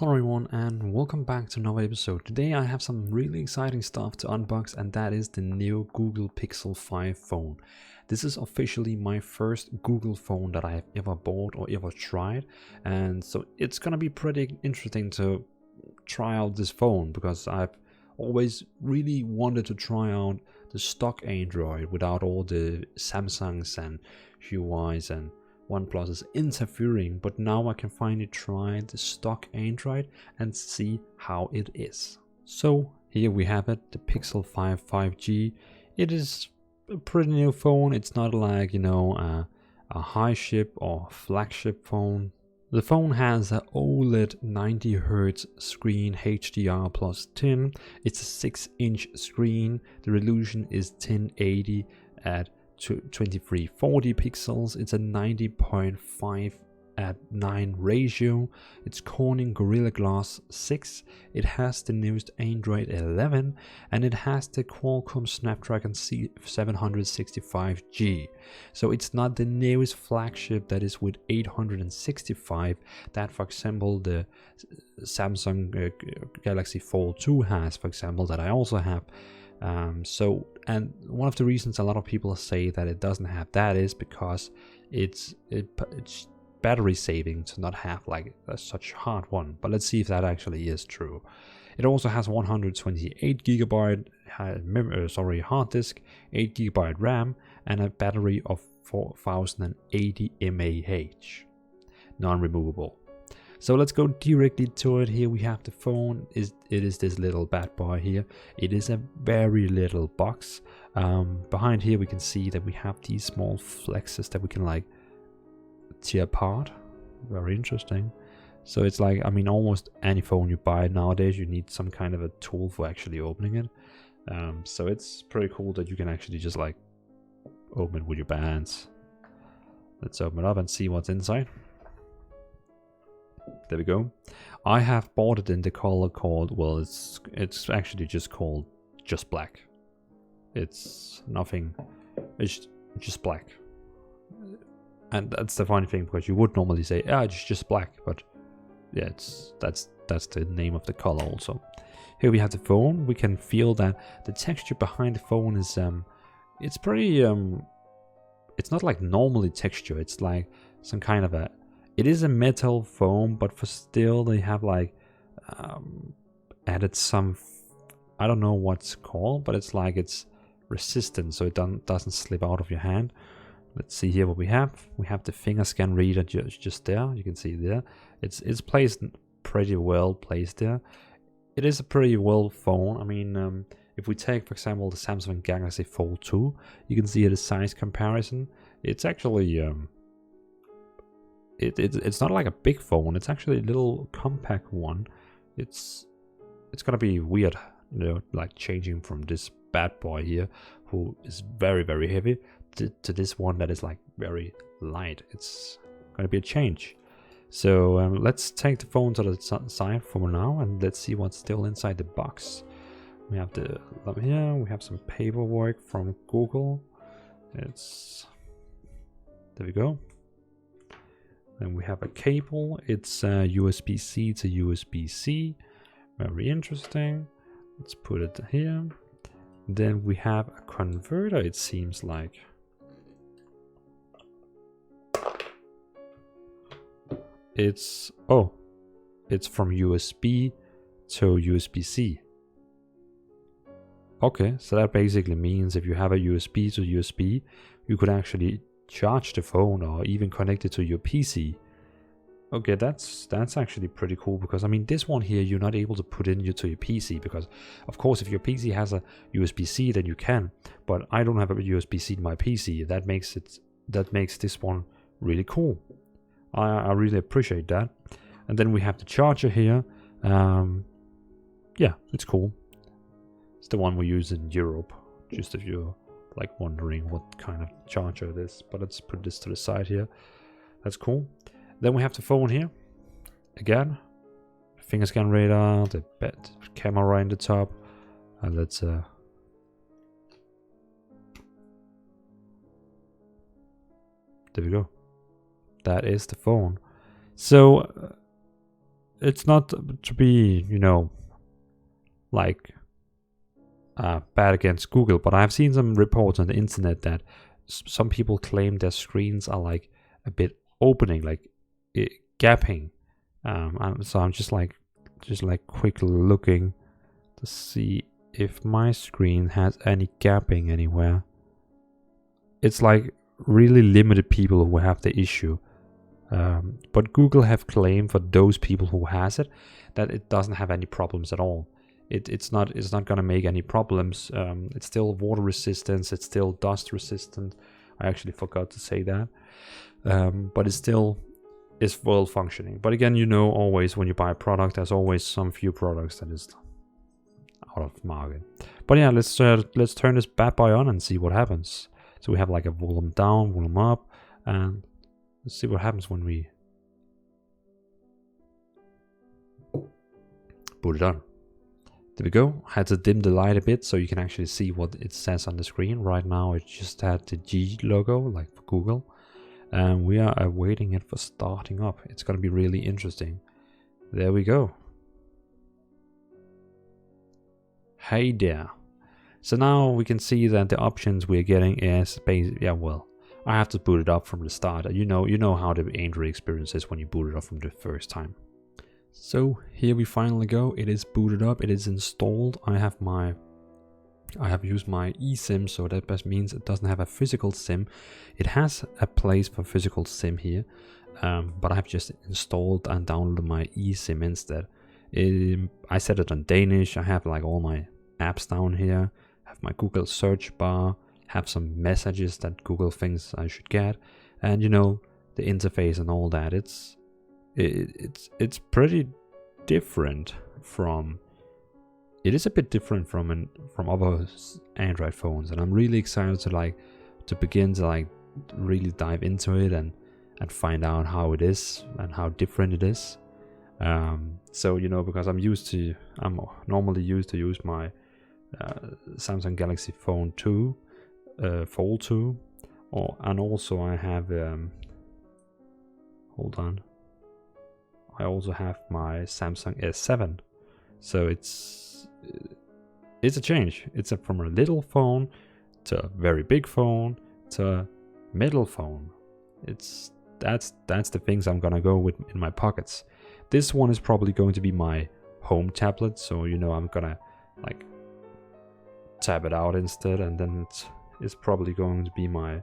Hello everyone and welcome back to another episode. Today I have some really exciting stuff to unbox, and that is the new Google Pixel 5 phone. This is officially my first Google phone that I have ever bought or ever tried, and so it's gonna be pretty interesting to try out this phone because I've always really wanted to try out the stock Android without all the Samsungs and Huawei's and OnePlus is interfering, but now I can finally try the stock Android and see how it is. So here we have it, the Pixel 5 5G. It is a pretty new phone. It's not like, a high ship or flagship phone. The phone has an OLED 90Hz screen, HDR plus 10. It's a 6-inch screen. The resolution is 1080 at 2340 pixels. It's a 90.5:9 ratio. It's Corning Gorilla Glass 6. It has the newest Android 11 and it has the Qualcomm Snapdragon C765G. So it's not the newest flagship that is with 865 that, for example, the Samsung Galaxy Fold 2 has, for example, that I also have. And one of the reasons a lot of people say that it doesn't have that is because it's battery saving to not have like such hard one. But let's see if that actually is true. It also has 128 gigabyte hard disk, 8 gigabyte RAM, and a battery of 4080 mAh, non-removable. So let's go directly to it. Here we have the phone. It is this little bad boy here. It is a very little box. Behind here we can see that we have these small flexes that we can like tear apart. Very interesting. So it's like, I mean, almost any phone you buy nowadays, you need some kind of a tool for actually opening it. So it's pretty cool that you can actually just like open it with your hands. Let's open it up and see what's inside. There we go. I have bought it in the color called, well, it's actually just called just black. It's nothing, it's just black. And that's the funny thing, because you would normally say, it's just black, but yeah, that's the name of the color also. Here we have the phone. We can feel that the texture behind the phone is it's pretty it's not like normally texture. It's like some kind of it is a metal foam, but for still they have like added some, I don't know what's called, but it's like it's resistant, so it doesn't slip out of your hand. Let's see here what we have. We have the finger scan reader just there. You can see there. It's placed pretty well placed there. It is a pretty well phone. I mean, if we take, for example, the Samsung Galaxy Fold 2, you can see the size comparison. It's actually it's not like a big phone. It's actually a little compact one. It's gonna be weird, like changing from this bad boy here, who is very, very heavy, to this one that is like very light. It's gonna be a change. So let's take the phone to the side for now, and let's see what's still inside the box. We have here. We have some paperwork from Google. There we go. Then we have a cable. It's USB-C to USB-C. Very interesting. Let's put it here. Then we have a converter, it seems like. It's from USB to USB-C. Okay, so that basically means if you have a USB to USB, you could actually charge the phone or even connect it to your PC. Okay, that's actually pretty cool, because I mean, this one here you're not able to put to your PC, because of course if your PC has a USB-C then you can, but I don't have a USB-C in my PC. That makes this one really cool. I really appreciate that. And then we have the charger here. Yeah, it's cool. It's the one we use in Europe, just if you're like wondering what kind of charger it is. But let's put this to the side here. That's cool. Then we have the phone here. Again, finger scan radar, the camera in the top. And let's there we go. That is the phone. So it's not to be, like bad against Google, but I've seen some reports on the internet that some people claim their screens are like a bit opening, like gapping. So I'm just like quickly looking to see if my screen has any gapping anywhere. It's like really limited people who have the issue. But Google have claimed for those people who has it that it doesn't have any problems at all. It's not gonna make any problems. It's still water resistant. It's still dust resistant. I actually forgot to say that. But it still is well functioning. But again, always when you buy a product, there's always some few products that is out of market. But yeah, let's turn this bad boy on and see what happens. So we have like a volume down, volume up, and let's see what happens when we boot it on. There we go. I had to dim the light a bit so you can actually see what it says on the screen. Right now it just had the G logo, like for Google. And we are awaiting it for starting up. It's going to be really interesting. There we go. Hey there. So now we can see that the options we're getting is basically, I have to boot it up from the start. You know how the Android experience is when you boot it up from the first time. So here we finally go. It is booted up. It is installed. I have used my eSIM, so that means it doesn't have a physical SIM. It has a place for physical SIM here, but I've just installed and downloaded my eSIM instead. I set it on Danish. I have like all my apps down here. I have my Google search bar. Have some messages that Google thinks I should get, and the interface and all that. It's pretty different from. It is a bit different from other Android phones, and I'm really excited to begin to really dive into it and find out how it is and how different it is. So because I'm normally used to use my Samsung Galaxy Phone 2, Fold 2, and also I have hold on. I also have my Samsung S7, so it's a change. It's from a little phone to a very big phone to a middle phone. That's the things I'm gonna go with in my pockets. This one is probably going to be my home tablet, so I'm gonna like tab it out instead, and then it's probably going to be my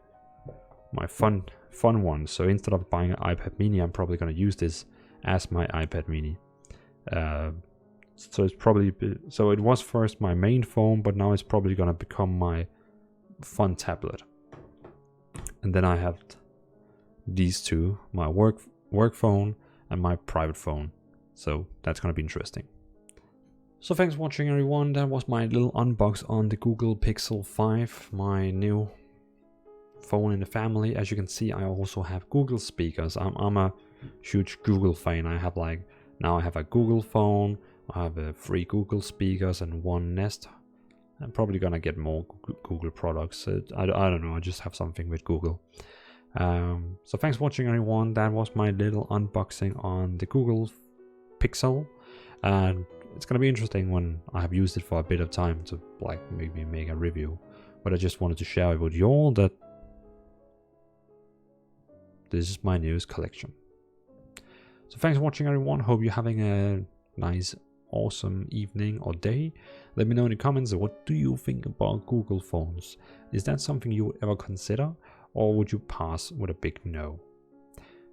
fun one. So instead of buying an iPad mini, I'm probably gonna use this as my iPad mini. So it's probably it was first my main phone, but now it's probably gonna become my fun tablet. And then I have these two, my work phone and my private phone. So that's gonna be interesting. So thanks for watching, everyone. That was my little unbox on the Google Pixel 5, my new phone in the family. As you can see, I also have Google speakers. I'm a huge Google fan. I have a Google phone. I have 3 Google speakers and 1 Nest. I'm probably gonna get more Google products. I don't know. I just have something with Google. So thanks for watching, everyone. That was my little unboxing on the Google Pixel, and it's gonna be interesting when I have used it for a bit of time to maybe make a review. But I just wanted to share with you all that this is my newest collection. So thanks for watching, everyone. Hope you're having a nice, awesome evening or day. Let me know in the comments, what do you think about Google phones? Is that something you would ever consider, or would you pass with a big no?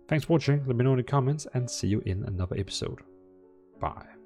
Thanks for watching. Let me know in the comments, and see you in another episode. Bye.